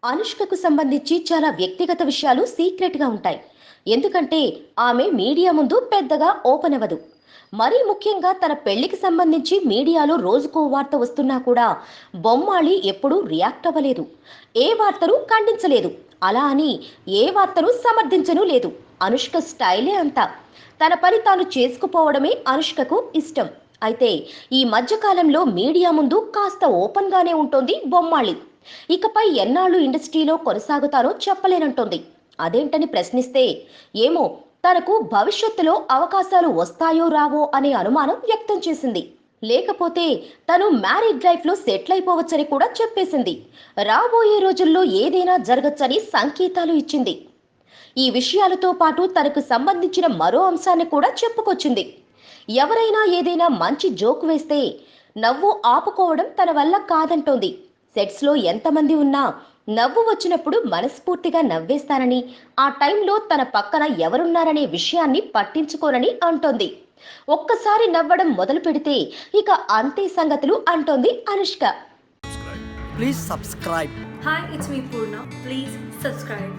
అనుష్కకు సంబంధించి చాలా వ్యక్తిగత విషయాలు సీక్రెట్గా ఉంటాయి. ఎందుకంటే ఆమె మీడియా ముందు పెద్దగా ఓపెన్ అవ్వదు. మరీ ముఖ్యంగా తన పెళ్లికి సంబంధించి మీడియాలో రోజుకో వార్త వస్తున్నా కూడా బొమ్మాళి ఎప్పుడూ రియాక్ట్ అవ్వలేదు. ఏ వార్తను ఖండించలేదు. అలా అని ఏ వార్తను సమర్థించను లేదు. అనుష్క స్టైలే అంతా. తన పని తాను చేసుకుపోవడమే అనుష్కకు ఇష్టం. అయితే ఈ మధ్యకాలంలో మీడియా ముందు కాస్త ఓపెన్గానే ఉంటుంది బొమ్మాళి. ఇకపై ఎన్నాళ్ళు ఇండస్ట్రీలో కొనసాగుతారో చెప్పలేనంటోంది. అదేంటని ప్రశ్నిస్తే ఏమో, తనకు భవిష్యత్తులో అవకాశాలు వస్తాయో రావో అనే అనుమానం వ్యక్తం చేసింది. లేకపోతే తను మ్యారీడ్ లైఫ్లో సెటిల్ అయిపోవచ్చని కూడా చెప్పేసింది. రాబోయే రోజుల్లో ఏదైనా జరగచ్చని సంకేతాలు ఇచ్చింది. ఈ విషయాలతో పాటు తనకు సంబంధించిన మరో అంశాన్ని కూడా చెప్పుకొచ్చింది. ఎవరైనా ఏదైనా మంచి జోక్ వేస్తే నవ్వు ఆపుకోవడం తన వల్ల కాదంటోంది. సెట్స్లో ఎంతమంది ఉన్నా నవ్వు వచ్చినప్పుడు మనస్ఫూర్తిగా నవ్వేస్తానని, ఆ టైంలో తన పక్కన ఎవరున్నారనే విషయాన్ని పట్టించుకోనని అంటోంది. ఒక్కసారి నవ్వడం మొదలు పెడితే ఇక అంతే సంగతులు అంటోంది Anushka. Please subscribe. Hi, it's me Purna. Please subscribe.